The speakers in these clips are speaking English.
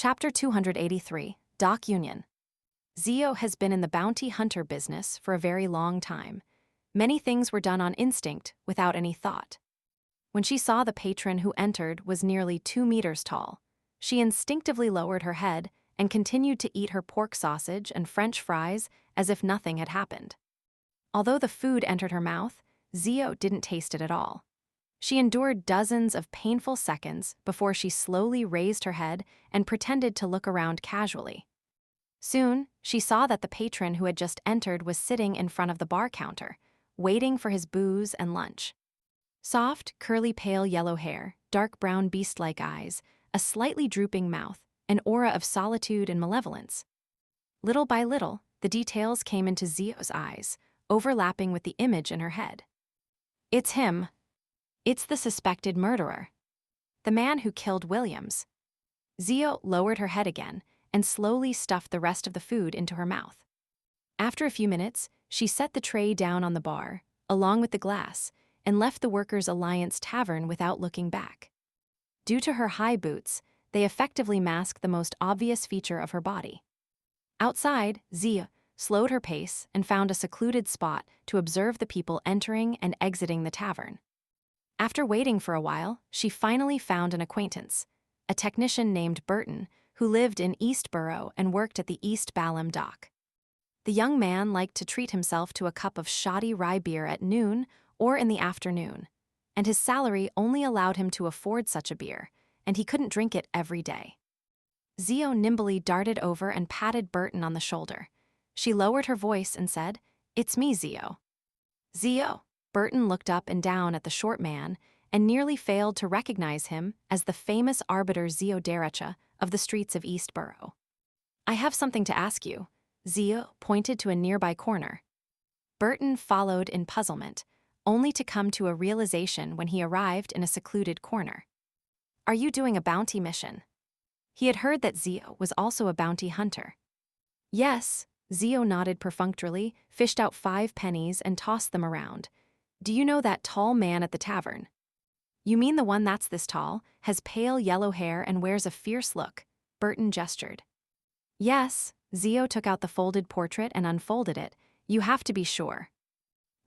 Chapter 283, Dock Union. Zio has been in the bounty hunter business for a very long time. Many things were done on instinct, without any thought. When she saw the patron who entered was nearly 2 meters tall, she instinctively lowered her head and continued to eat her pork sausage and French fries as if nothing had happened. Although the food entered her mouth, Zio didn't taste it at all. She endured dozens of painful seconds before she slowly raised her head and pretended to look around casually. Soon, she saw that the patron who had just entered was sitting in front of the bar counter, waiting for his booze and lunch. Soft, curly pale yellow hair, dark brown beast-like eyes, a slightly drooping mouth, an aura of solitude and malevolence. Little by little, the details came into Zio's eyes, overlapping with the image in her head. It's him. It's the suspected murderer. The man who killed Williams. Zio lowered her head again and slowly stuffed the rest of the food into her mouth. After a few minutes, she set the tray down on the bar, along with the glass, and left the Workers' Alliance Tavern without looking back. Due to her high boots, they effectively masked the most obvious feature of her body. Outside, Zio slowed her pace and found a secluded spot to observe the people entering and exiting the tavern. After waiting for a while, she finally found an acquaintance, a technician named Burton, who lived in Eastborough and worked at the East Balham dock. The young man liked to treat himself to a cup of shoddy rye beer at noon or in the afternoon, and his salary only allowed him to afford such a beer, and he couldn't drink it every day. Zio nimbly darted over and patted Burton on the shoulder. She lowered her voice and said, "It's me, Zio." "Zio." Burton looked up and down at the short man and nearly failed to recognize him as the famous arbiter Zio Derecha of the streets of Eastborough. "I have something to ask you." Zio pointed to a nearby corner. Burton followed in puzzlement, only to come to a realization when he arrived in a secluded corner. "Are you doing a bounty mission?" He had heard that Zio was also a bounty hunter. "Yes." Zio nodded perfunctorily, fished out 5 pennies and tossed them around. "Do you know that tall man at the tavern?" "You mean the one that's this tall, has pale yellow hair and wears a fierce look?" Burton gestured. "Yes." Zio took out the folded portrait and unfolded it. "You have to be sure."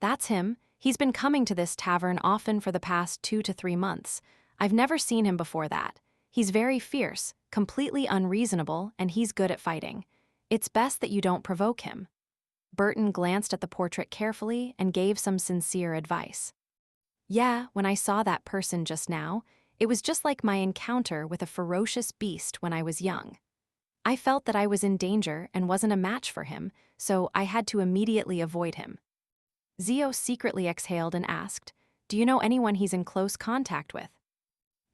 "That's him. He's been coming to this tavern often for the past 2 to 3 months. I've never seen him before that. He's very fierce, completely unreasonable, and he's good at fighting. It's best that you don't provoke him." Burton glanced at the portrait carefully and gave some sincere advice. "Yeah, when I saw that person just now, it was just like my encounter with a ferocious beast when I was young. I felt that I was in danger and wasn't a match for him, so I had to immediately avoid him." Zio secretly exhaled and asked, "Do you know anyone he's in close contact with?"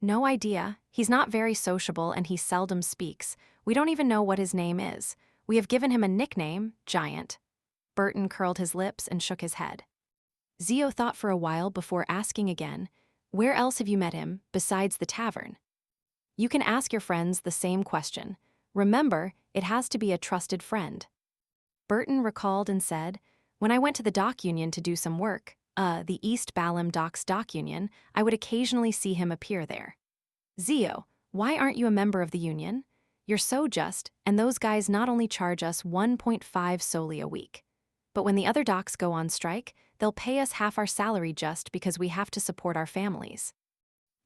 "No idea. He's not very sociable and he seldom speaks. We don't even know what his name is. We have given him a nickname, Giant." Burton curled his lips and shook his head. Zio thought for a while before asking again, "Where else have you met him, besides the tavern?" "You can ask your friends the same question. Remember, it has to be a trusted friend." Burton recalled and said, "When I went to the dock union to do some work, the East Balham Docks Dock Union, I would occasionally see him appear there." "Zio, why aren't you a member of the union? You're so just, and those guys not only charge us 1.5 solely a week, but when the other docks go on strike, they'll pay us half our salary just because we have to support our families.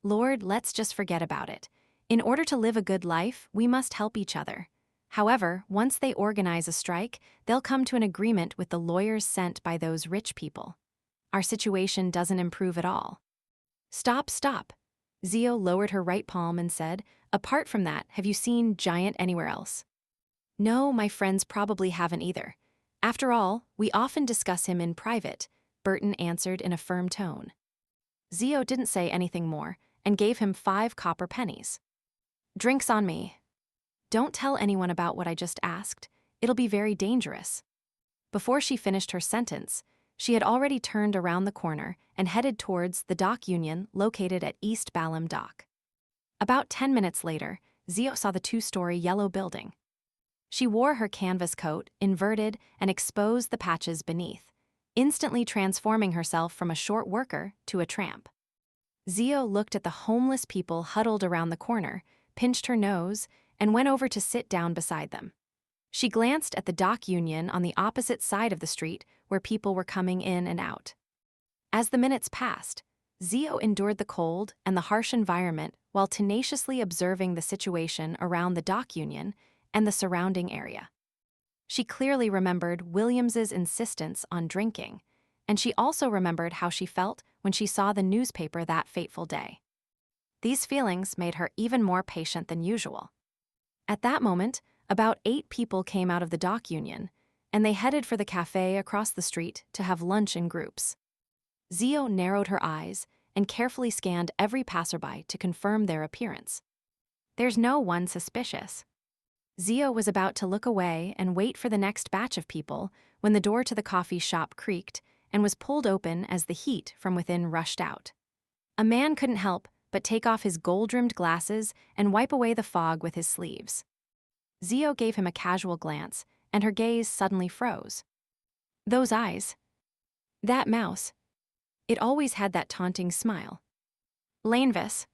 Lord, let's just forget about it. In order to live a good life, we must help each other. However, once they organize a strike, they'll come to an agreement with the lawyers sent by those rich people. Our situation doesn't improve at all." "Stop, stop." Zio lowered her right palm and said, "Apart from that, have you seen Giant anywhere else?" "No, my friends probably haven't either. After all, we often discuss him in private," Burton answered in a firm tone. Zio didn't say anything more and gave him 5 copper pennies. "Drinks on me." "Don't tell anyone about what I just asked. It'll be very dangerous." Before she finished her sentence, she had already turned around the corner and headed towards the dock union located at East Balham Dock. About 10 minutes later, Zio saw the 2-story yellow building. She wore her canvas coat, inverted, and exposed the patches beneath, instantly transforming herself from a short worker to a tramp. Zio looked at the homeless people huddled around the corner, pinched her nose, and went over to sit down beside them. She glanced at the dock union on the opposite side of the street where people were coming in and out. As the minutes passed, Zio endured the cold and the harsh environment while tenaciously observing the situation around the dock union and the surrounding area. She clearly remembered Williams's insistence on drinking, and she also remembered how she felt when she saw the newspaper that fateful day. These feelings made her even more patient than usual. At that moment, about 8 people came out of the dock union, and they headed for the cafe across the street to have lunch in groups. Zio narrowed her eyes and carefully scanned every passerby to confirm their appearance. There's no one suspicious. Zio was about to look away and wait for the next batch of people when the door to the coffee shop creaked and was pulled open as the heat from within rushed out. A man couldn't help but take off his gold-rimmed glasses and wipe away the fog with his sleeves. Zio gave him a casual glance, and her gaze suddenly froze. Those eyes. That mouse. It always had that taunting smile. Lainvis.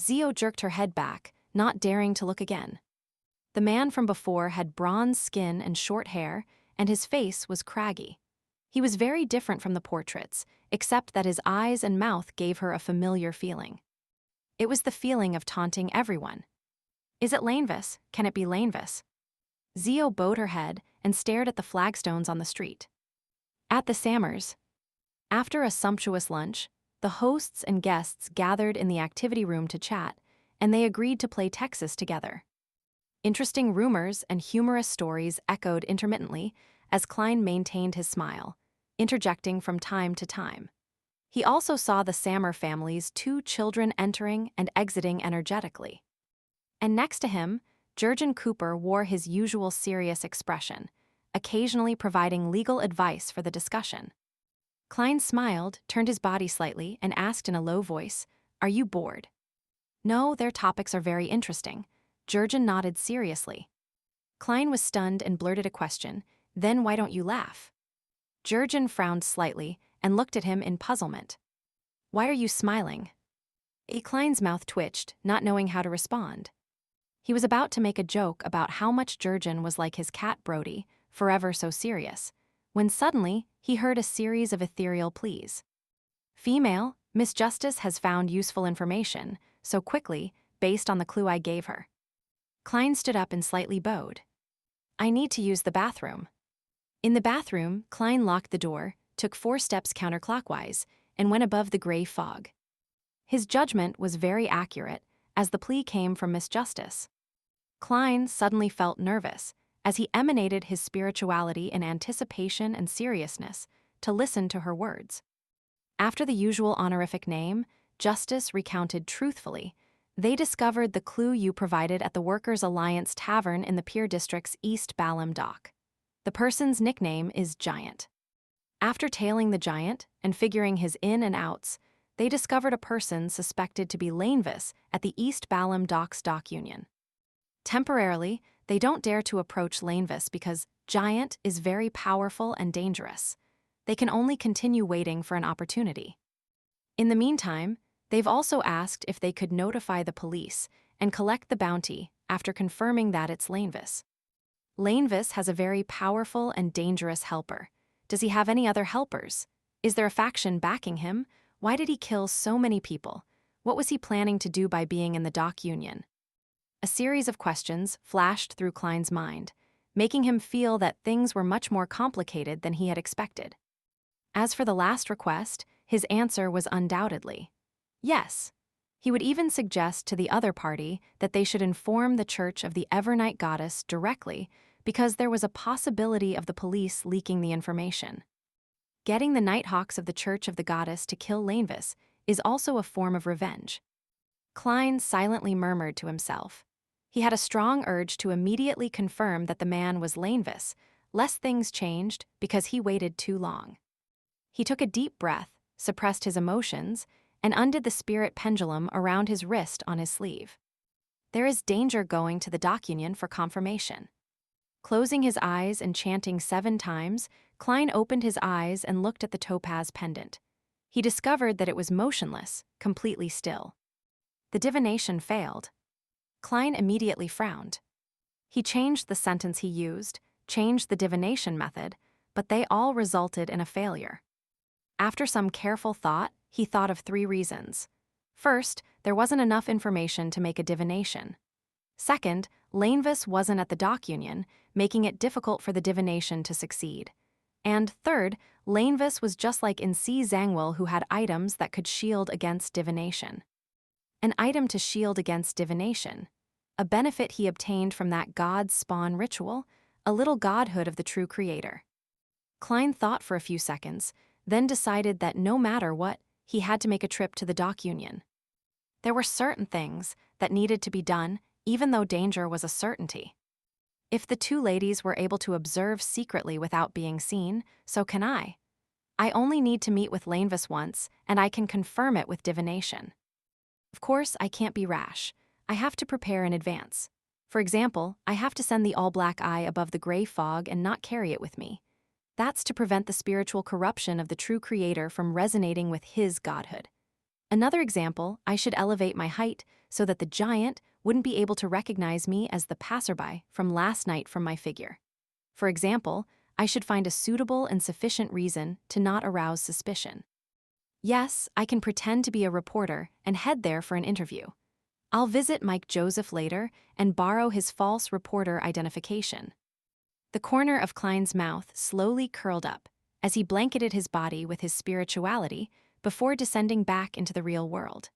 Zio jerked her head back, not daring to look again. The man from before had bronze skin and short hair, and his face was craggy. He was very different from the portraits, except that his eyes and mouth gave her a familiar feeling. It was the feeling of taunting everyone. Is it Lainvis? Can it be Lainvis? Zio bowed her head and stared at the flagstones on the street. At the Sammers. After a sumptuous lunch, the hosts and guests gathered in the activity room to chat, and they agreed to play Texas together. Interesting rumors and humorous stories echoed intermittently as Klein maintained his smile, interjecting from time to time. He also saw the Sammer family's 2 children entering and exiting energetically. And next to him, Jurgen Cooper wore his usual serious expression, occasionally providing legal advice for the discussion. Klein smiled, turned his body slightly, and asked in a low voice, "Are you bored?" "No, their topics are very interesting." Jurgen nodded seriously. Klein was stunned and blurted a question, "Then why don't you laugh?" Jurgen frowned slightly and looked at him in puzzlement. "Why are you smiling?" Klein's mouth twitched, not knowing how to respond. He was about to make a joke about how much Jurgen was like his cat Brody, forever so serious, when suddenly he heard a series of ethereal pleas. "Female, Miss Justice has found useful information, so quickly, based on the clue I gave her." Klein stood up and slightly bowed. "I need to use the bathroom." In the bathroom, Klein locked the door, took 4 steps counterclockwise, and went above the gray fog. His judgment was very accurate, as the plea came from Miss Justice. Klein suddenly felt nervous, as he emanated his spirituality in anticipation and seriousness, to listen to her words. After the usual honorific name, Justice recounted truthfully, "They discovered the clue you provided at the Workers' Alliance Tavern in the Pier District's East Balham dock. The person's nickname is Giant. After tailing the Giant and figuring his in and outs, they discovered a person suspected to be Lainvis at the East Balham docks dock union. Temporarily, they don't dare to approach Lainvis because Giant is very powerful and dangerous. They can only continue waiting for an opportunity. In the meantime, they've also asked if they could notify the police and collect the bounty after confirming that it's Lainvis. Lainvis has a very powerful and dangerous helper. Does he have any other helpers? Is there a faction backing him? Why did he kill so many people? What was he planning to do by being in the dock union?" A series of questions flashed through Klein's mind, making him feel that things were much more complicated than he had expected. As for the last request, his answer was undoubtedly yes. He would even suggest to the other party that they should inform the Church of the Evernight Goddess directly because there was a possibility of the police leaking the information. Getting the Nighthawks of the Church of the Goddess to kill Lainvis is also a form of revenge. Klein silently murmured to himself. He had a strong urge to immediately confirm that the man was Lainvis, lest things changed because he waited too long. He took a deep breath, suppressed his emotions, and undid the spirit pendulum around his wrist on his sleeve. There is danger going to the dock union for confirmation. Closing his eyes and chanting 7 times, Klein opened his eyes and looked at the topaz pendant. He discovered that it was motionless, completely still. The divination failed. Klein immediately frowned. He changed the sentence he used, changed the divination method, but they all resulted in a failure. After some careful thought, he thought of 3 reasons. First, there wasn't enough information to make a divination. Second, Lanevis wasn't at the dock union, making it difficult for the divination to succeed. And third, Lanevis was just like Nsi Zangwill, who had items that could shield against divination. An item to shield against divination. A benefit he obtained from that god spawn ritual, a little godhood of the true creator. Klein thought for a few seconds, then decided that no matter what, he had to make a trip to the dock union. There were certain things that needed to be done, even though danger was a certainty. If the 2 ladies were able to observe secretly without being seen, so can I. I only need to meet with Lanevis once, and I can confirm it with divination. Of course, I can't be rash. I have to prepare in advance. For example, I have to send the all-black eye above the gray fog and not carry it with me. That's to prevent the spiritual corruption of the true creator from resonating with his godhood. Another example, I should elevate my height so that the giant wouldn't be able to recognize me as the passerby from last night from my figure. For example, I should find a suitable and sufficient reason to not arouse suspicion. Yes, I can pretend to be a reporter and head there for an interview. I'll visit Mike Joseph later and borrow his false reporter identification. The corner of Klein's mouth slowly curled up as he blanketed his body with his spirituality before descending back into the real world.